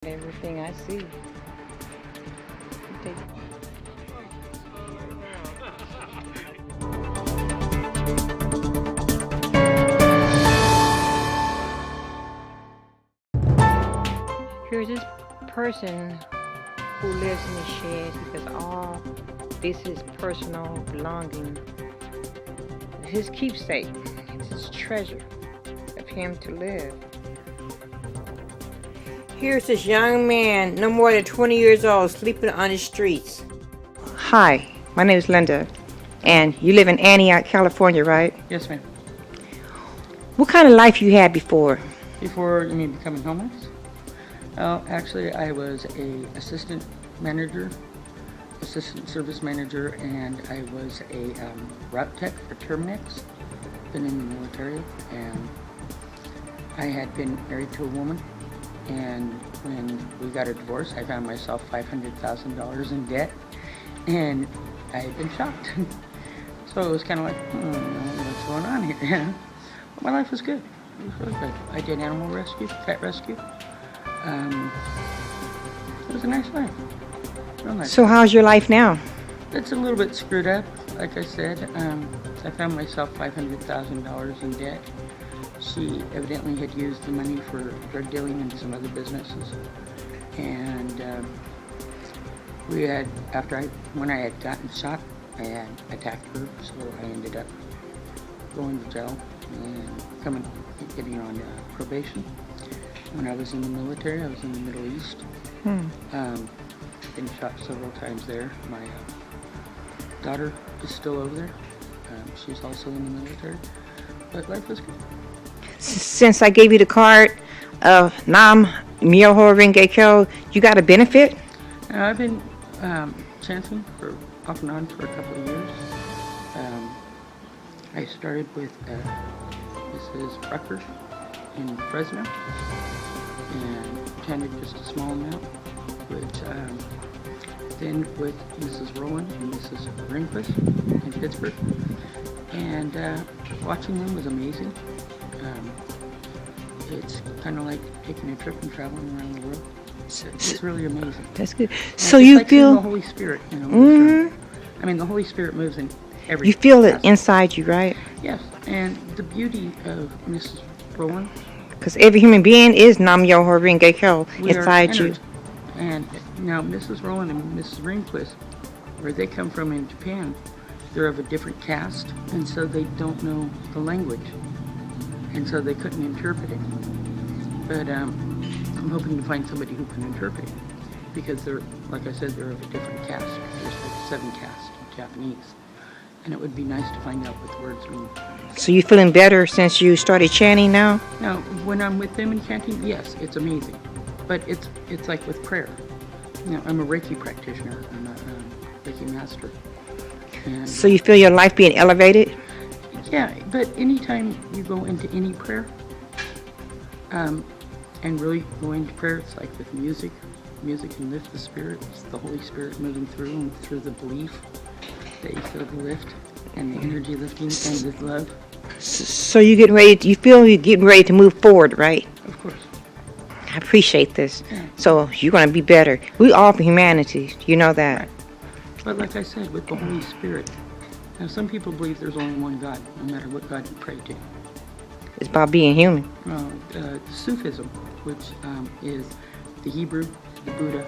Everything I see. Take- Here's this person who lives in the shed because all this is personal belonging. His keepsake. It's his treasure of him to live. Here's this young man, no more than 20 years old, sleeping on the streets. Hi, my name is Linda, and you live in Antioch, California, right? Yes, ma'am. What kind of life you had before? Before you mean becoming homeless? Actually, I was a assistant manager, assistant service manager, and I was a route tech for Terminex. Been in the military, and I had been married to a woman. And when we got a divorce, I found myself $500,000 in debt, and I had been shocked. So it was kind of like, what's going on here? But my life was good. It was really good. I did animal rescue, pet rescue. It was a nice life. Real nice. So how's your life now? It's a little bit screwed up, like I said. I found myself $500,000 in debt. She evidently had used the money for drug dealing and some other businesses. And when I had gotten shot, I had attacked her, so I ended up going to jail and getting on probation. When I was in the military, I was in the Middle East. Been shot several times there. My daughter is still over there. She's also in the military. But life was good. Since I gave you the card of Nam Myoho Renge Kyo, you got a benefit? I've been chanting for off and on for a couple of years. I started with Mrs. Rucker in Fresno and chanted just a small amount, then with Mrs. Rowland and Mrs. Ringquist in Pittsburgh, and watching them was amazing. It's kind of like taking a trip and traveling around the world. It's really amazing. That's good. And So it's you like feel the Holy Spirit, moves around. I mean, the Holy Spirit moves in every. you feel it facet. inside you, right? Yes, and the beauty of Mrs. Rowland. Because every human being is Nam Myoho Renge Kyo We are inside you. entered. And now Mrs. Rowland and Mrs. Ringquist, where they come from in Japan, they're of a different caste, and so they don't know the language, and so they couldn't interpret it. But I'm hoping to find somebody who can interpret it, because they're, like I said, they're of a different caste. There's like 7 castes of Japanese, and it would be nice to find out what the words mean. So you feeling better since you started chanting now? Now, when I'm with them and chanting, yes, it's amazing. But it's like with prayer. I'm a Reiki practitioner. I'm a Reiki master. And, So you feel your life being elevated? yeah, but anytime you go into any prayer, and really go into prayer, it's like with music. Music can lift the spirit. It's the Holy Spirit moving through and through the belief that you feel the lift and the energy lifting and the love. So you getting ready? You feel you're getting ready to move forward, right? Of course. I appreciate this. Yeah. So you're gonna be better. We all humanity. You know that. Right. But like I said, with the Holy Spirit, now some people believe there's only one God, no matter what God you pray to. It's about being human. Sufism, which is the Hebrew, the Buddha,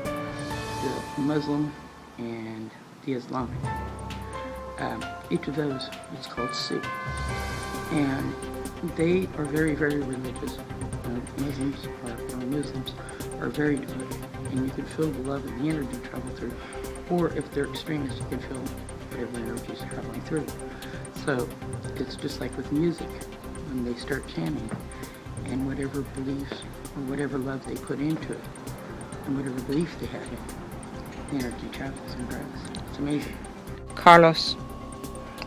the Muslim, and the Islamic. Each of those is called Suf. And they are very, very religious. Muslims are very devoted. And you can feel the love and the energy travel through. Or if they're extremists, you can feel whatever energy is traveling through. So it's just like with music. When they start chanting, and whatever beliefs or whatever love they put into it, and whatever belief they have in it, the energy travels and grows. It's amazing. Carlos.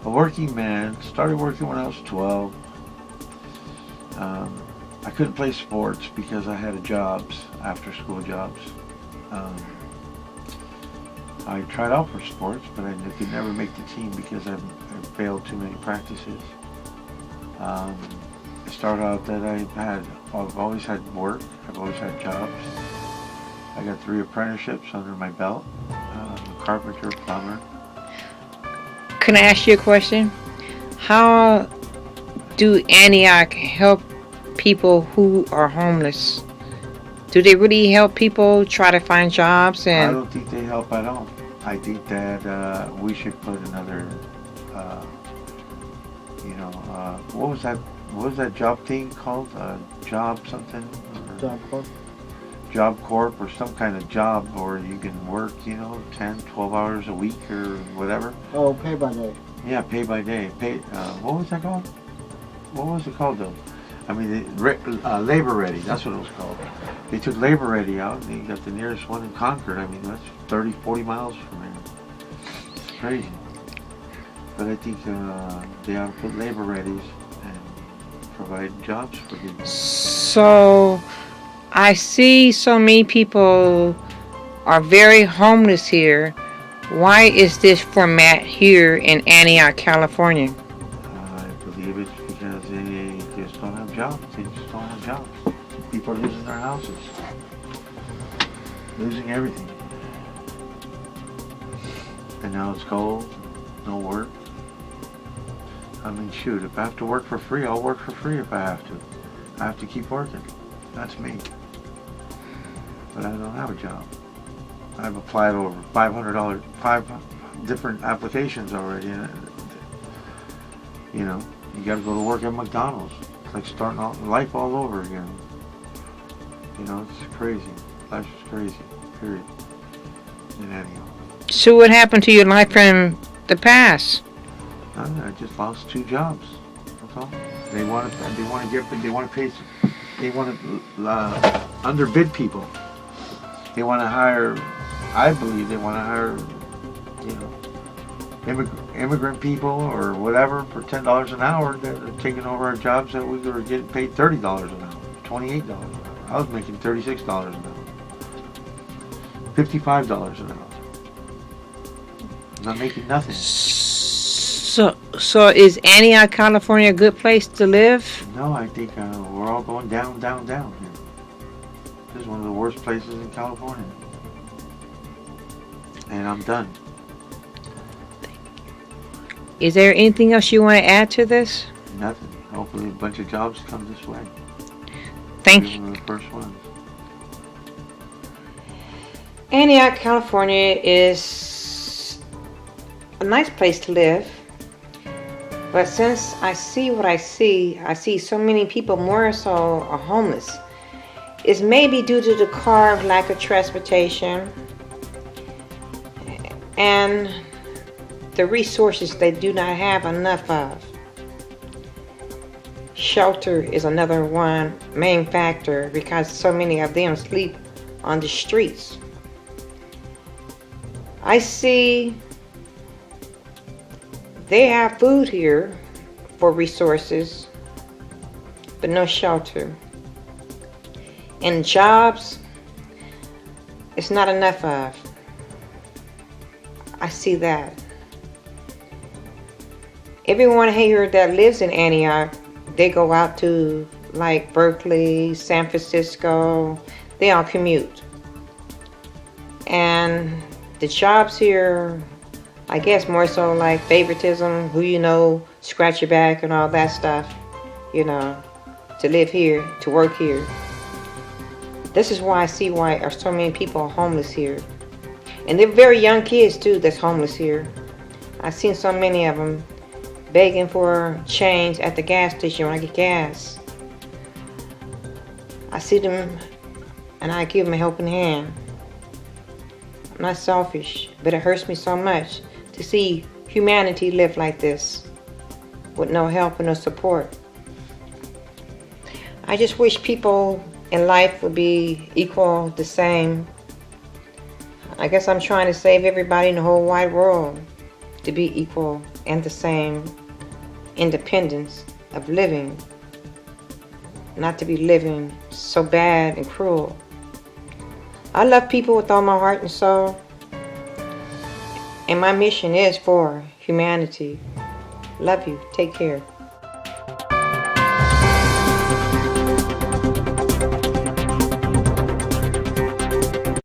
A working man, started working when I was 12. I couldn't play sports because I had jobs, after school jobs. I tried out for sports, but I could never make the team because I failed too many practices. It started out that I've always had work, I've always had jobs. I got 3 apprenticeships under my belt. Carpenter, plumber. Can I ask you a question? How do Antioch help people who are homeless? Do they really help people try to find jobs? I And don't think they help at all. I think that we should put another, what was that? What was that job thing called? Job something? Job Corps. Job Corp or some kind of job where you can work, 10, 12 hours a week or whatever. Oh, pay by day. Yeah, pay by day. What was that called? What was it called though? I mean, Labor Ready, that's what it was called. They took Labor Ready out and they got the nearest one in Concord. I mean, that's 30, 40 miles from here. It's crazy. But I think they ought to put Labor Readies and provide jobs for people. so I see so many people are very homeless here. Why is this format here in Antioch, California? I believe it's because they just don't have jobs. They just don't have jobs. People are losing their houses. Losing everything. And now it's cold, no work. I mean, shoot, if I have to work for free, I'll work for free if I have to. I have to keep working. That's me. But I don't have a job. I've applied over $500, 5 different applications already. You got to go to work at McDonald's. It's like starting life all over again. It's crazy. Life's just crazy. Period. In Antioch. So what happened to your life from the past? I just lost 2 jobs. That's all. They want to underbid people. They want to hire. I believe they want to hire, immigrant people or whatever for $10 an hour that are taking over our jobs that we were getting paid $30 an hour, $28 an hour. I was making $36 an hour, $55 an hour. I'm not making nothing. So is Antioch, California a good place to live? No, I think we're all going down, down, down here. This is one of the worst places in California. And I'm done. Is there anything else you want to add to this? Nothing. Hopefully a bunch of jobs come this way. Thank you. One of the first ones. Antioch, California is a nice place to live. But since I see what I see so many people more so are homeless. It's maybe due to the car, lack of transportation, and the resources they do not have enough of. Shelter is another one main factor because so many of them sleep on the streets. I see they have food here for resources, but no shelter. And jobs, it's not enough of. I see that. Everyone here that lives in Antioch, they go out to like Berkeley, San Francisco, they all commute. And the jobs here, I guess more so like favoritism, who you know, scratch your back and all that stuff, to live here, to work here. This is why I see why are so many people homeless here. And they're very young kids too that's homeless here. I've seen so many of them begging for change at the gas station when I get gas. I see them and I give them a helping hand. I'm not selfish, but it hurts me so much to see humanity live like this with no help and no support. I just wish people in life would be equal, the same. I guess I'm trying to save everybody in the whole wide world to be equal and the same independence of living, not to be living so bad and cruel. I love people with all my heart and soul, and my mission is for humanity. Love you. Take care.